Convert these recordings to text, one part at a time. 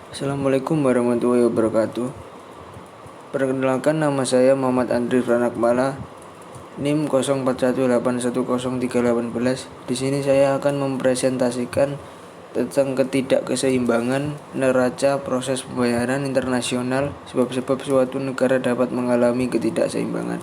Assalamualaikum warahmatullahi wabarakatuh. Perkenalkan, nama saya Muhammad Andri Ranakmala, NIM 0418103818. Di sini saya akan mempresentasikan tentang ketidakseimbangan neraca proses pembayaran internasional, sebab-sebab suatu negara dapat mengalami ketidakseimbangan.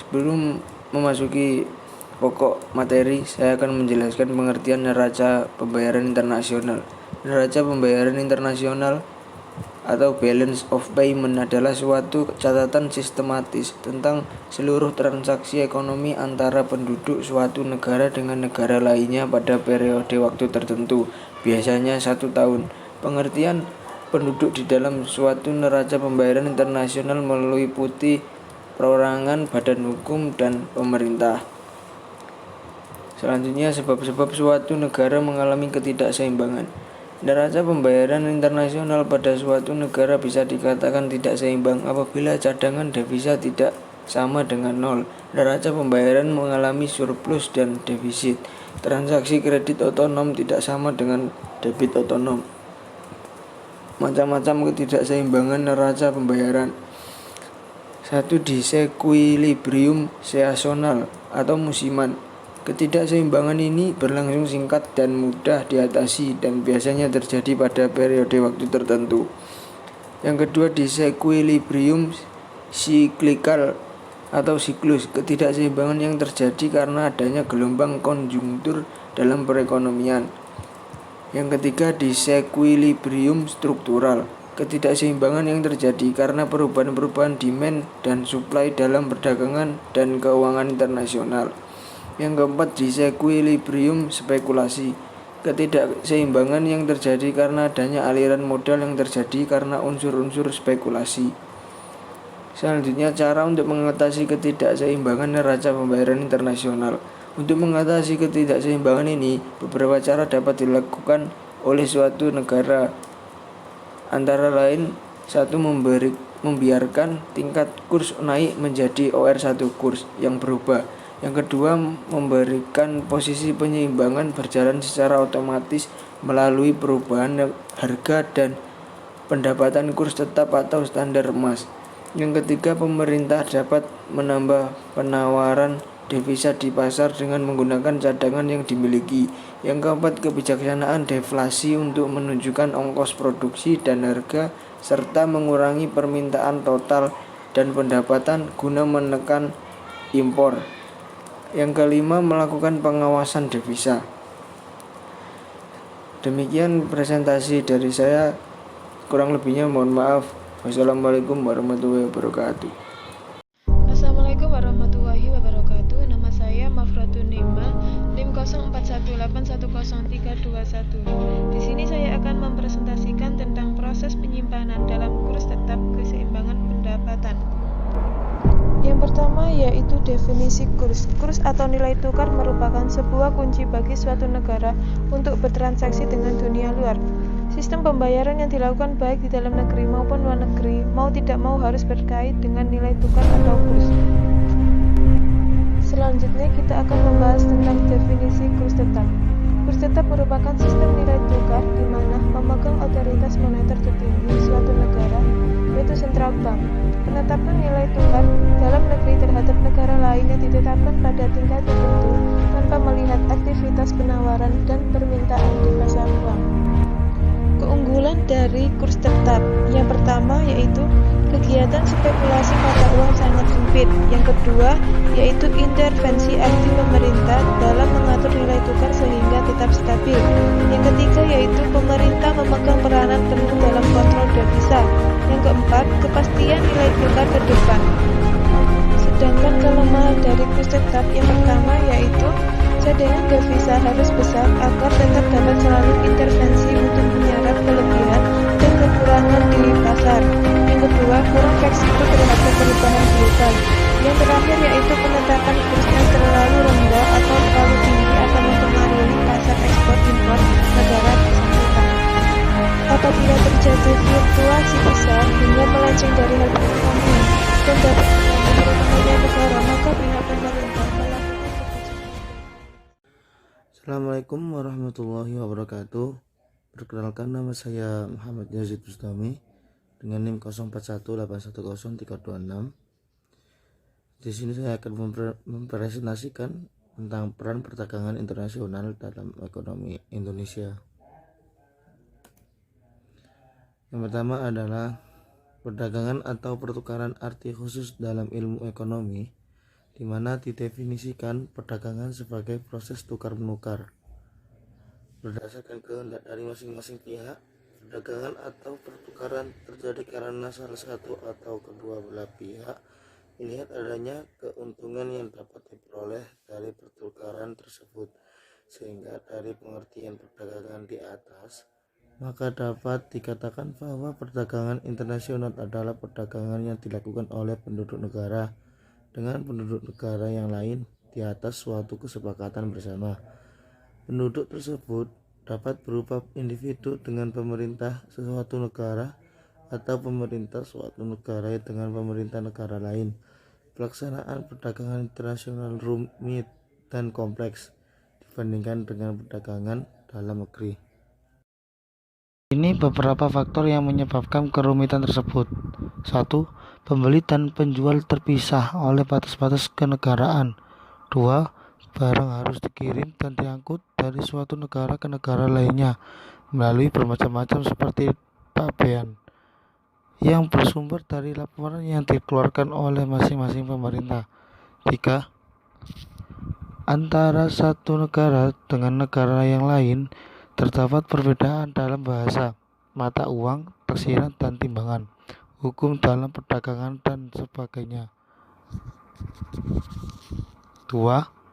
Sebelum memasuki pokok materi, saya akan menjelaskan pengertian neraca pembayaran internasional. Neraca pembayaran internasional atau balance of payment adalah suatu catatan sistematis tentang seluruh transaksi ekonomi antara penduduk suatu negara dengan negara lainnya pada periode waktu tertentu, biasanya 1 tahun. Pengertian penduduk di dalam suatu neraca pembayaran internasional meliputi perorangan, badan hukum, dan pemerintah. Selanjutnya, sebab-sebab suatu negara mengalami ketidakseimbangan. Neraca pembayaran internasional pada suatu negara bisa dikatakan tidak seimbang apabila cadangan devisa tidak sama dengan nol. Neraca pembayaran mengalami surplus dan defisit. Transaksi kredit otonom tidak sama dengan debit otonom. Macam-macam ketidakseimbangan neraca pembayaran. 1. Disequilibrium seasonal atau musiman. Ketidakseimbangan ini berlangsung singkat dan mudah diatasi dan biasanya terjadi pada periode waktu tertentu. Yang kedua, disequilibrium cyclical atau siklus. Ketidakseimbangan yang terjadi karena adanya gelombang konjungtur dalam perekonomian. Yang ketiga, disequilibrium struktural. Ketidakseimbangan yang terjadi karena perubahan-perubahan demand dan supply dalam perdagangan dan keuangan internasional. Yang keempat, disequilibrium spekulasi. Ketidakseimbangan yang terjadi karena adanya aliran modal yang terjadi karena unsur-unsur spekulasi. Selanjutnya, cara untuk mengatasi ketidakseimbangan neraca pembayaran internasional. Untuk mengatasi ketidakseimbangan ini, beberapa cara dapat dilakukan oleh suatu negara. Antara lain, 1. Membiarkan tingkat kurs naik menjadi OR1 kurs yang berubah. Yang kedua, memberikan posisi penyeimbangan berjalan secara otomatis melalui perubahan harga dan pendapatan kurs tetap atau standar emas. Yang ketiga, pemerintah dapat menambah penawaran devisa di pasar dengan menggunakan cadangan yang dimiliki. Yang keempat, kebijaksanaan deflasi untuk menunjukkan ongkos produksi dan harga serta mengurangi permintaan total dan pendapatan guna menekan impor. Yang kelima, melakukan pengawasan devisa. Demikian presentasi dari saya, kurang lebihnya mohon maaf. Wassalamualaikum warahmatullahi wabarakatuh. Assalamualaikum warahmatullahi wabarakatuh. Nama saya Mafratun Nima, NIM 0418103321. Di sini saya akan mempresentasikan tentang proses penyimpanan dalam kurs tetap keseimbangan pendapatan. Yang pertama yaitu definisi kurs. Kurs atau nilai tukar merupakan sebuah kunci bagi suatu negara untuk bertransaksi dengan dunia luar. Sistem pembayaran yang dilakukan baik di dalam negeri maupun luar negeri, mau tidak mau harus berkait dengan nilai tukar atau kurs. Selanjutnya kita akan membahas tentang definisi kurs tetap. Kurs tetap merupakan sistem nilai tukar di mana memegang otoritas moneter tertinggi suatu negara, yaitu Central Bank. Penetapan nilai tukar dalam negeri terhadap negara lain yang ditetapkan pada tingkat tertentu tanpa melihat aktivitas penawaran dan permintaan di pasar uang. Keunggulan dari kurs tetap yang pertama yaitu kegiatan spekulasi mata uang sangat sempit. Yang kedua yaitu intervensi aktif pemerintah dalam mengatur nilai tukar sehingga tetap stabil. Yang ketiga yaitu pemerintah memegang peranan penuh dalam kontrol devisa. Yang keempat, kepastian nilai tukar ke depan. Sedangkan kelemahan dari kurs tetap yang pertama yaitu cadangan devisa harus besar agar tetap dapat selalu intervensi untuk menyerap kelebihan dan kekurangan di pasar. Yang kedua, kurang fleksibel terhadap perubahan global. Yang terakhir yaitu penetapan kurs yang terlalu rendah atau terlalu tinggi akan mempengaruhi pasar ekspor impor negara bersangkutan. Apabila terjadi fluktuasi besar hingga melenceng dari harga ekonomi dan dapat mengganggu perekonomian negara, maka pihak pemerintah melakukan. Assalamualaikum warahmatullahi wabarakatuh. Perkenalkan, nama saya Muhammad Yazid Bustami dengan NIM 0418103226. Di sini saya akan mempresentasikan tentang peran perdagangan internasional dalam ekonomi Indonesia. Yang pertama adalah perdagangan atau pertukaran, arti khusus dalam ilmu ekonomi, di mana didefinisikan perdagangan sebagai proses tukar-menukar berdasarkan kehendak dari masing-masing pihak. Perdagangan atau pertukaran terjadi karena salah satu atau kedua belah pihak melihat adanya keuntungan yang dapat diperoleh dari pertukaran tersebut, sehingga dari pengertian perdagangan di atas, maka dapat dikatakan bahwa perdagangan internasional adalah perdagangan yang dilakukan oleh penduduk negara dengan penduduk negara yang lain di atas suatu kesepakatan bersama. Penduduk tersebut dapat berupa individu dengan pemerintah suatu negara atau pemerintah suatu negara dengan pemerintah negara lain. Pelaksanaan perdagangan internasional rumit dan kompleks dibandingkan dengan perdagangan dalam negeri. Ini beberapa faktor yang menyebabkan kerumitan tersebut. 1. Pembeli dan penjual terpisah oleh batas-batas kenegaraan. 2. Barang harus dikirim dan diangkut dari suatu negara ke negara lainnya melalui bermacam-macam seperti pabean yang bersumber dari laporan yang dikeluarkan oleh masing-masing pemerintah. 3. Antara satu negara dengan negara yang lain terdapat perbedaan dalam bahasa, mata uang, taksiran dan timbangan, hukum dalam perdagangan dan sebagainya. 2.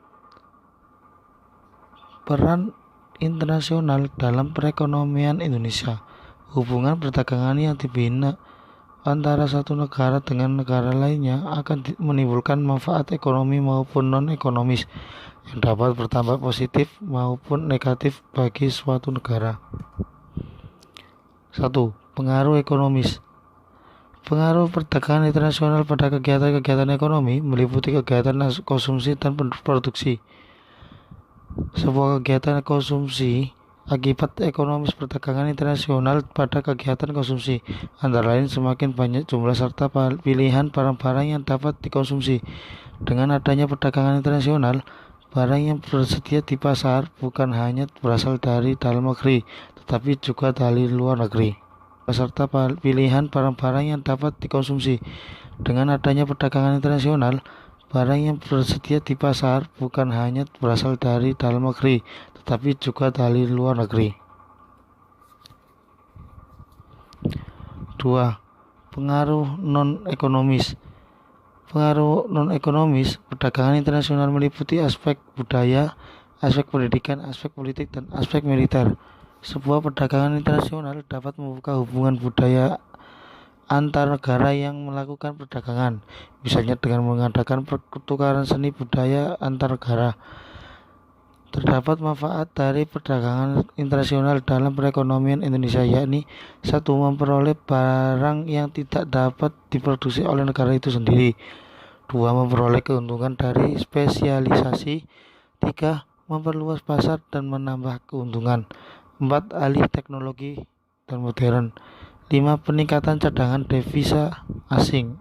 Peran internasional dalam perekonomian Indonesia. Hubungan perdagangan yang dibina antara satu negara dengan negara lainnya akan menimbulkan manfaat ekonomi maupun non-ekonomis yang dapat bertambah positif maupun negatif bagi suatu negara. 1. Pengaruh ekonomis. Pengaruh perdagangan internasional pada kegiatan-kegiatan ekonomi meliputi kegiatan konsumsi dan produksi. Sebuah kegiatan konsumsi akibat ekonomis perdagangan internasional pada kegiatan konsumsi, antara lain semakin banyak jumlah serta pilihan barang-barang yang dapat dikonsumsi. Dengan adanya perdagangan internasional, barang yang tersedia di pasar bukan hanya berasal dari dalam negeri, tetapi juga dari luar negeri. Serta pilihan barang-barang yang dapat dikonsumsi. Dengan adanya perdagangan internasional, barang yang tersedia di pasar bukan hanya berasal dari dalam negeri, tetapi juga dari luar negeri. 2. Pengaruh non-ekonomis. Pengaruh non-ekonomis perdagangan internasional meliputi aspek budaya, aspek pendidikan, aspek politik, dan aspek militer. Sebuah perdagangan internasional dapat membuka hubungan budaya antar negara yang melakukan perdagangan, misalnya dengan mengadakan pertukaran seni budaya antar negara. Terdapat manfaat dari perdagangan internasional dalam perekonomian Indonesia, yakni 1. Memperoleh barang yang tidak dapat diproduksi oleh negara itu sendiri. 2. Memperoleh keuntungan dari spesialisasi. 3. Memperluas pasar dan menambah keuntungan. 4. Alih teknologi dan modern. 5. Peningkatan cadangan devisa asing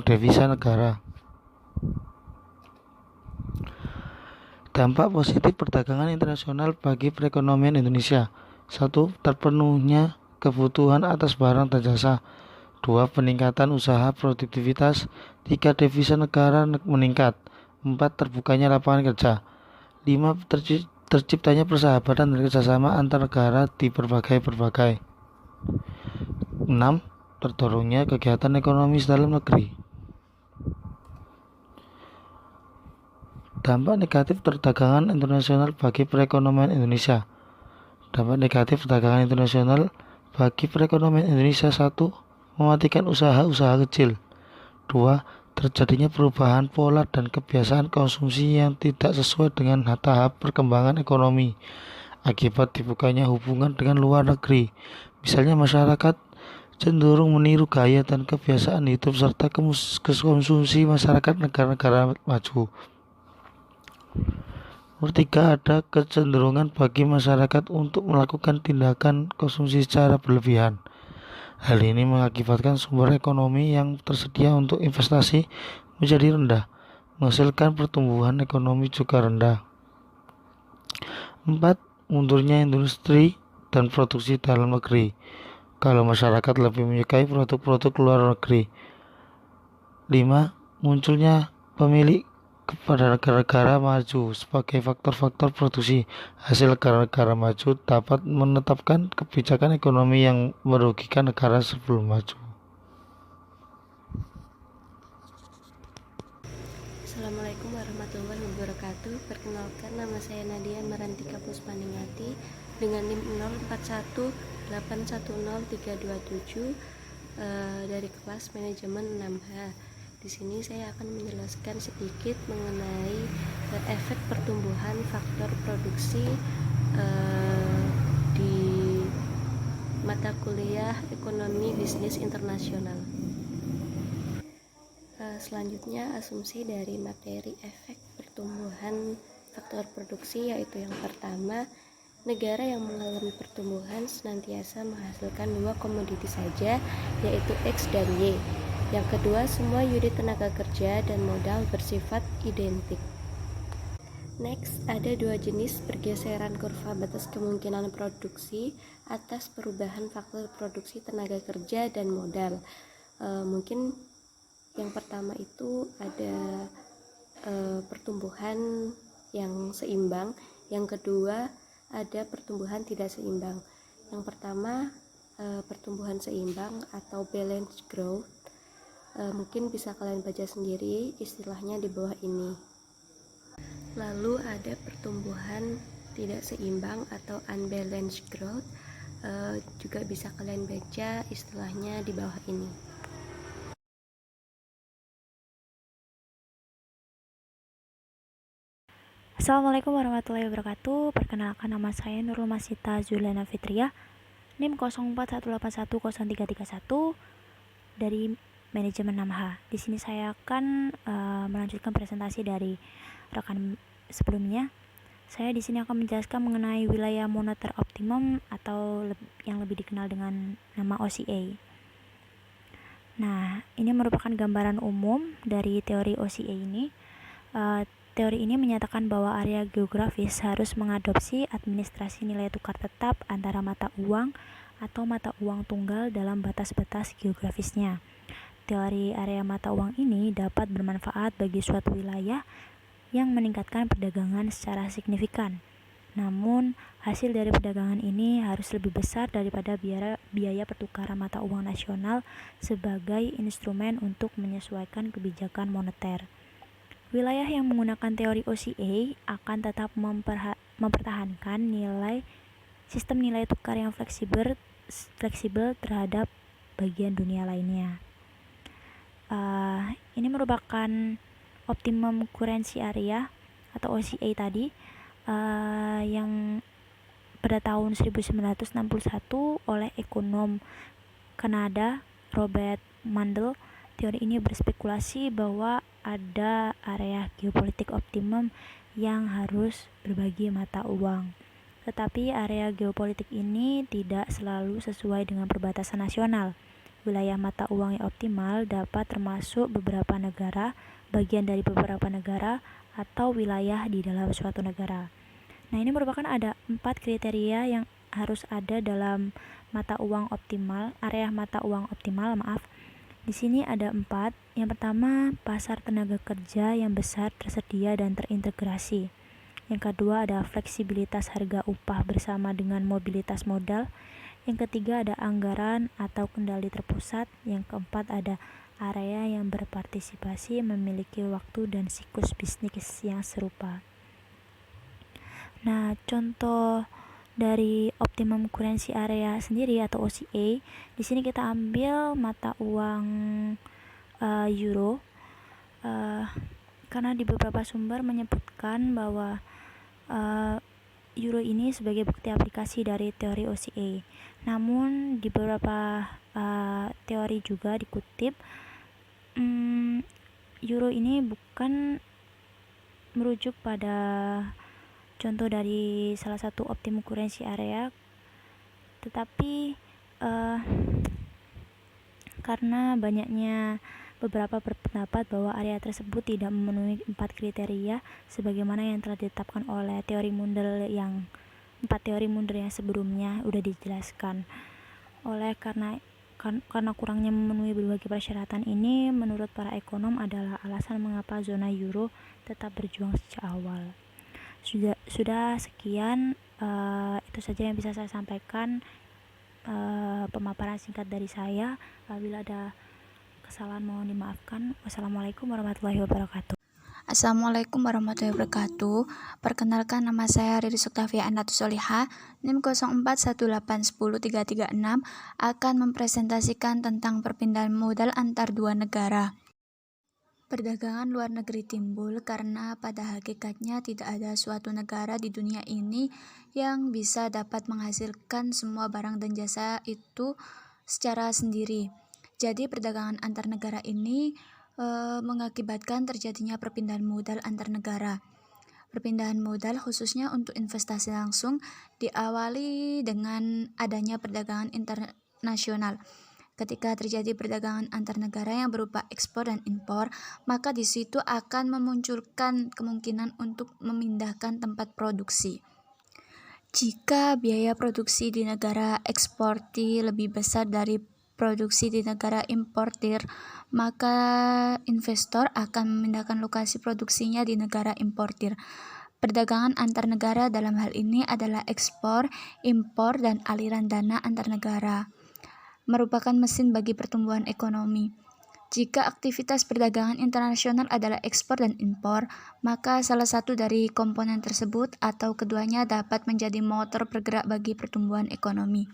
(devisa negara). Dampak positif perdagangan internasional bagi perekonomian Indonesia. 1. Terpenuhnya kebutuhan atas barang dan jasa. 2. Peningkatan usaha produktivitas. 3. Devisa negara meningkat. 4. Terbukanya lapangan kerja. 5. Terciptanya persahabatan dan kerjasama antar negara di berbagai. 6. Terdorongnya kegiatan ekonomis dalam negeri. Dampak negatif perdagangan internasional bagi perekonomian Indonesia. Dampak negatif perdagangan internasional bagi perekonomian Indonesia. 1. Mematikan usaha-usaha kecil. 2. Terjadinya perubahan pola dan kebiasaan konsumsi yang tidak sesuai dengan tahap perkembangan ekonomi akibat dibukanya hubungan dengan luar negeri. Misalnya masyarakat cenderung meniru gaya dan kebiasaan hidup serta konsumsi masyarakat negara-negara maju. Nomor 3, ada kecenderungan bagi masyarakat untuk melakukan tindakan konsumsi secara berlebihan. Hal ini mengakibatkan sumber ekonomi yang tersedia untuk investasi menjadi rendah, menghasilkan pertumbuhan ekonomi juga rendah. 4. Mundurnya industri dan produksi dalam negeri. Kalau masyarakat lebih menyukai produk-produk luar negeri. 5. Munculnya pemilik kepada negara-negara maju sebagai faktor-faktor produksi. Hasil negara-negara maju dapat menetapkan kebijakan ekonomi yang merugikan negara sebelum maju. Assalamualaikum warahmatullahi wabarakatuh. Perkenalkan, nama saya Nadia Marantika Puspaningati dengan NIM 0418103227 dari kelas manajemen 6H. Di sini saya akan menjelaskan sedikit mengenai efek pertumbuhan faktor produksi di mata kuliah Ekonomi Bisnis Internasional. Selanjutnya, asumsi dari materi efek pertumbuhan faktor produksi yaitu yang pertama, negara yang mengalami pertumbuhan senantiasa menghasilkan dua komoditi saja, yaitu X dan Y. Yang kedua, semua unit tenaga kerja dan modal bersifat identik. Next, ada dua jenis pergeseran kurva batas kemungkinan produksi atas perubahan faktor produksi tenaga kerja dan modal. Mungkin yang pertama itu ada pertumbuhan yang seimbang, yang kedua ada pertumbuhan tidak seimbang. Yang pertama pertumbuhan seimbang atau balanced growth. Mungkin bisa kalian baca sendiri istilahnya di bawah ini. Lalu ada pertumbuhan tidak seimbang atau unbalanced growth, juga bisa kalian baca istilahnya di bawah ini. Assalamualaikum warahmatullahi wabarakatuh. Perkenalkan, nama saya Nurul Masita Zulana Fitria, NIM 0418103331 dari manajemen 6H. Di sini saya akan melanjutkan presentasi dari rekan sebelumnya. Saya di sini akan menjelaskan mengenai wilayah moneter optimum atau yang lebih dikenal dengan nama OCA. Nah, ini merupakan gambaran umum dari teori OCA ini. Teori ini menyatakan bahwa area geografis harus mengadopsi administrasi nilai tukar tetap antara mata uang atau mata uang tunggal dalam batas-batas geografisnya. Teori area mata uang ini dapat bermanfaat bagi suatu wilayah yang meningkatkan perdagangan secara signifikan. Namun, hasil dari perdagangan ini harus lebih besar daripada biaya pertukaran mata uang nasional sebagai instrumen untuk menyesuaikan kebijakan moneter. Wilayah yang menggunakan teori OCA akan tetap mempertahankan sistem nilai tukar yang fleksibel terhadap bagian dunia lainnya. Ini merupakan optimum currency area atau OCA tadi, yang pada tahun 1961 oleh ekonom Kanada Robert Mundell. Teori ini berspekulasi bahwa ada area geopolitik optimum yang harus berbagi mata uang. Tetapi area geopolitik ini tidak selalu sesuai dengan perbatasan nasional. Wilayah mata uang yang optimal dapat termasuk beberapa negara, bagian dari beberapa negara, atau wilayah di dalam suatu negara. Nah, ini merupakan ada 4 kriteria yang harus ada dalam mata uang optimal, area mata uang optimal, Di sini ada 4. Yang pertama, pasar tenaga kerja yang besar, tersedia dan terintegrasi. Yang kedua, ada fleksibilitas harga upah bersama dengan mobilitas modal. Yang ketiga, ada anggaran atau kendali terpusat. Yang keempat, ada area yang berpartisipasi, memiliki waktu dan siklus bisnis yang serupa. Nah, contoh dari optimum currency area sendiri atau OCA, di sini kita ambil mata uang euro, karena di beberapa sumber menyebutkan bahwa euro ini sebagai bukti aplikasi dari teori OCA. Namun di beberapa teori juga dikutip euro ini bukan merujuk pada contoh dari salah satu optimum currency area, tetapi karena banyaknya beberapa berpendapat bahwa area tersebut tidak memenuhi 4 kriteria sebagaimana yang telah ditetapkan oleh teori Mundell yang 4 teori Mundell yang sebelumnya udah dijelaskan. Karena kurangnya memenuhi berbagai persyaratan ini, menurut para ekonom adalah alasan mengapa zona euro tetap berjuang sejak awal. Sudah sekian, itu saja yang bisa saya sampaikan. Pemaparan singkat dari saya. Apabila ada kesalahan mohon dimaafkan. Wassalamualaikum warahmatullahi wabarakatuh. Assalamualaikum warahmatullahi wabarakatuh. Perkenalkan, nama saya Riri Suktavia Anatu Soliha, NIM 0418103336, akan mempresentasikan tentang perpindahan modal antar dua negara. Perdagangan luar negeri timbul karena pada hakikatnya tidak ada suatu negara di dunia ini yang bisa dapat menghasilkan semua barang dan jasa itu secara sendiri. Jadi perdagangan antar negara ini mengakibatkan terjadinya perpindahan modal antar negara. Perpindahan modal khususnya untuk investasi langsung diawali dengan adanya perdagangan internasional. Ketika terjadi perdagangan antar negara yang berupa ekspor dan impor, maka di situ akan memunculkan kemungkinan untuk memindahkan tempat produksi. Jika biaya produksi di negara eksportir lebih besar dari produksi di negara importir, maka investor akan memindahkan lokasi produksinya di negara importir. Perdagangan antar negara dalam hal ini adalah ekspor, impor, dan aliran dana antar negara, merupakan mesin bagi pertumbuhan ekonomi. Jika aktivitas perdagangan internasional adalah ekspor dan impor, maka salah satu dari komponen tersebut atau keduanya dapat menjadi motor bergerak bagi pertumbuhan ekonomi.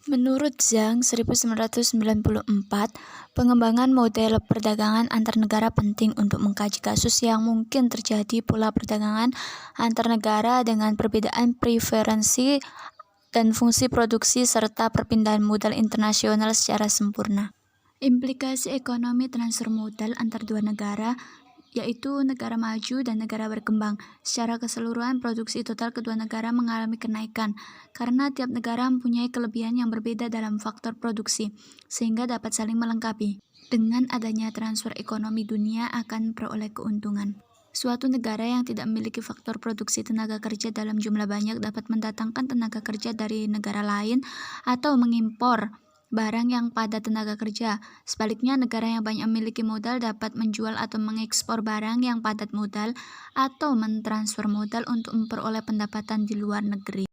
Menurut Zhang 1994, pengembangan model perdagangan antar negara penting untuk mengkaji kasus yang mungkin terjadi pola perdagangan antar negara dengan perbedaan preferensi dan fungsi produksi serta perpindahan modal internasional secara sempurna. Implikasi ekonomi transfer modal antar dua negara, yaitu negara maju dan negara berkembang. Secara keseluruhan, produksi total kedua negara mengalami kenaikan, karena tiap negara mempunyai kelebihan yang berbeda dalam faktor produksi, sehingga dapat saling melengkapi. Dengan adanya transfer ekonomi, dunia akan memperoleh keuntungan. Suatu negara yang tidak memiliki faktor produksi tenaga kerja dalam jumlah banyak dapat mendatangkan tenaga kerja dari negara lain atau mengimpor barang yang padat tenaga kerja. Sebaliknya, negara yang banyak memiliki modal dapat menjual atau mengekspor barang yang padat modal atau mentransfer modal untuk memperoleh pendapatan di luar negeri.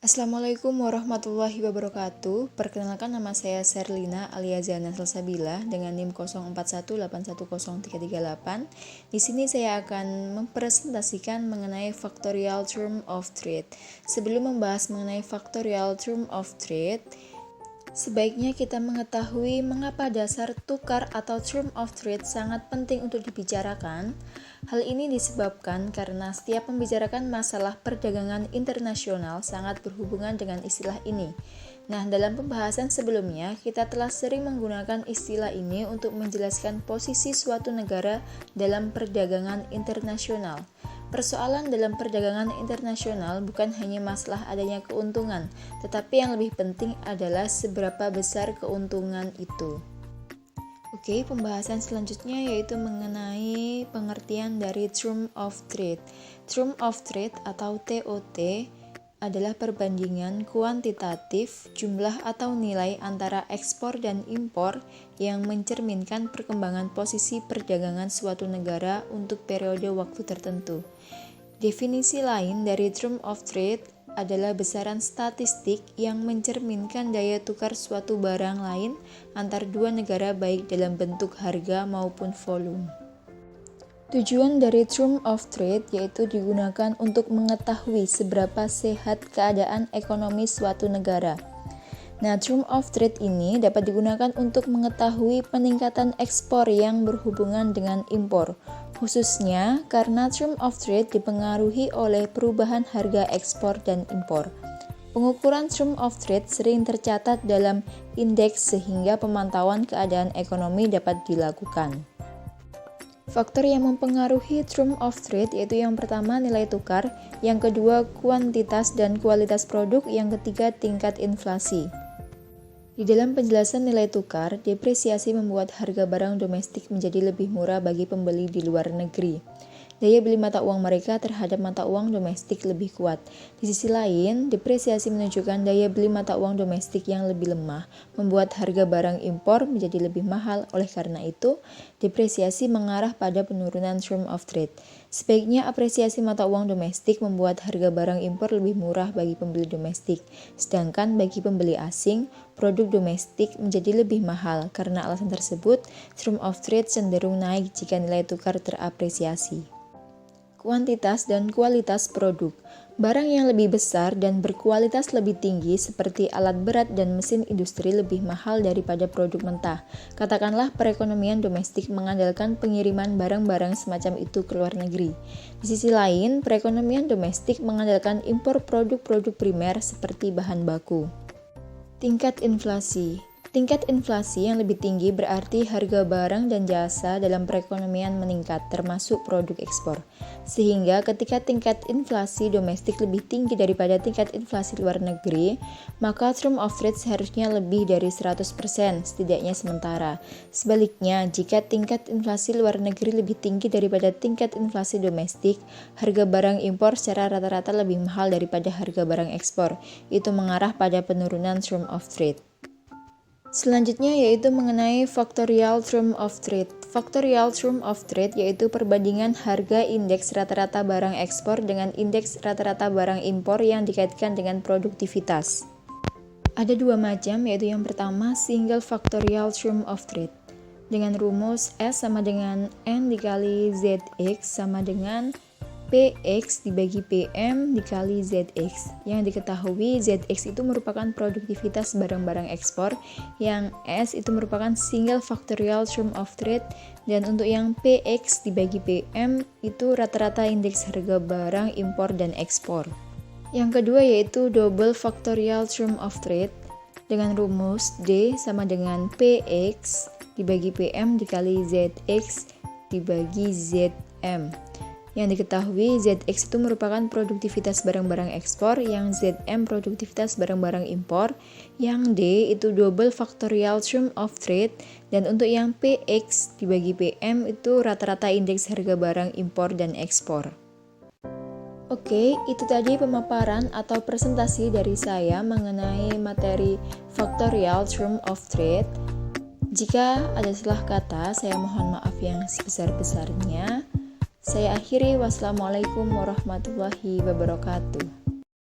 Assalamualaikum warahmatullahi wabarakatuh. Perkenalkan, nama saya Serlina alias Zana Salsabila dengan NIM 0418103338. Di sini saya akan mempresentasikan mengenai factorial term of trade. Sebelum membahas mengenai factorial term of trade, sebaiknya kita mengetahui mengapa dasar tukar atau term of trade sangat penting untuk dibicarakan. Hal ini disebabkan karena setiap membicarakan masalah perdagangan internasional sangat berhubungan dengan istilah ini. Nah, dalam pembahasan sebelumnya, kita telah sering menggunakan istilah ini untuk menjelaskan posisi suatu negara dalam perdagangan internasional. Persoalan dalam perdagangan internasional bukan hanya masalah adanya keuntungan, tetapi yang lebih penting adalah seberapa besar keuntungan itu. Oke, pembahasan selanjutnya yaitu mengenai pengertian dari term of trade. Term of trade atau TOT adalah perbandingan kuantitatif jumlah atau nilai antara ekspor dan impor yang mencerminkan perkembangan posisi perdagangan suatu negara untuk periode waktu tertentu. Definisi lain dari term of trade adalah besaran statistik yang mencerminkan daya tukar suatu barang lain antar dua negara baik dalam bentuk harga maupun volume. Tujuan dari term of trade yaitu digunakan untuk mengetahui seberapa sehat keadaan ekonomi suatu negara. Nah, term of trade ini dapat digunakan untuk mengetahui peningkatan ekspor yang berhubungan dengan impor, khususnya karena term of trade dipengaruhi oleh perubahan harga ekspor dan impor. Pengukuran term of trade sering tercatat dalam indeks sehingga pemantauan keadaan ekonomi dapat dilakukan. Faktor yang mempengaruhi term of trade yaitu yang pertama nilai tukar, yang kedua kuantitas dan kualitas produk, yang ketiga tingkat inflasi. Di dalam penjelasan nilai tukar, depresiasi membuat harga barang domestik menjadi lebih murah bagi pembeli di luar negeri. Daya beli mata uang mereka terhadap mata uang domestik lebih kuat. Di sisi lain, depresiasi menunjukkan daya beli mata uang domestik yang lebih lemah, membuat harga barang impor menjadi lebih mahal. Oleh karena itu, depresiasi mengarah pada penurunan term of trade. Sebaiknya apresiasi mata uang domestik membuat harga barang impor lebih murah bagi pembeli domestik, sedangkan bagi pembeli asing, produk domestik menjadi lebih mahal. Karena alasan tersebut, term of trade cenderung naik jika nilai tukar terapresiasi. Kuantitas dan kualitas produk. Barang yang lebih besar dan berkualitas lebih tinggi seperti alat berat dan mesin industri lebih mahal daripada produk mentah. Katakanlah perekonomian domestik mengandalkan pengiriman barang-barang semacam itu ke luar negeri. Di sisi lain, perekonomian domestik mengandalkan impor produk-produk primer seperti bahan baku. Tingkat inflasi. Tingkat inflasi yang lebih tinggi berarti harga barang dan jasa dalam perekonomian meningkat, termasuk produk ekspor. Sehingga ketika tingkat inflasi domestik lebih tinggi daripada tingkat inflasi luar negeri, maka term of trade seharusnya lebih dari 100%, setidaknya sementara. Sebaliknya, jika tingkat inflasi luar negeri lebih tinggi daripada tingkat inflasi domestik, harga barang impor secara rata-rata lebih mahal daripada harga barang ekspor. Itu mengarah pada penurunan term of trade. Selanjutnya yaitu mengenai factorial term of trade. Factorial term of trade yaitu perbandingan harga indeks rata-rata barang ekspor dengan indeks rata-rata barang impor yang dikaitkan dengan produktivitas. Ada dua macam, yaitu yang pertama single factorial term of trade dengan rumus S sama dengan N dikali ZX sama dengan PX dibagi PM dikali ZX. Yang diketahui ZX itu merupakan produktivitas barang-barang ekspor, yang S itu merupakan single factorial term of trade, dan untuk yang PX dibagi PM itu rata-rata indeks harga barang impor dan ekspor. Yang kedua yaitu double factorial term of trade dengan rumus D sama dengan PX dibagi PM dikali ZX dibagi ZM. Yang diketahui ZX itu merupakan produktivitas barang-barang ekspor, yang ZM produktivitas barang-barang impor, yang D itu double factorial term of trade, dan untuk yang PX dibagi PM itu rata-rata indeks harga barang impor dan ekspor. Oke, itu tadi pemaparan atau presentasi dari saya mengenai materi factorial term of trade. Jika ada salah kata, saya mohon maaf yang sebesar-besarnya. Saya akhiri, wassalamualaikum warahmatullahi wabarakatuh.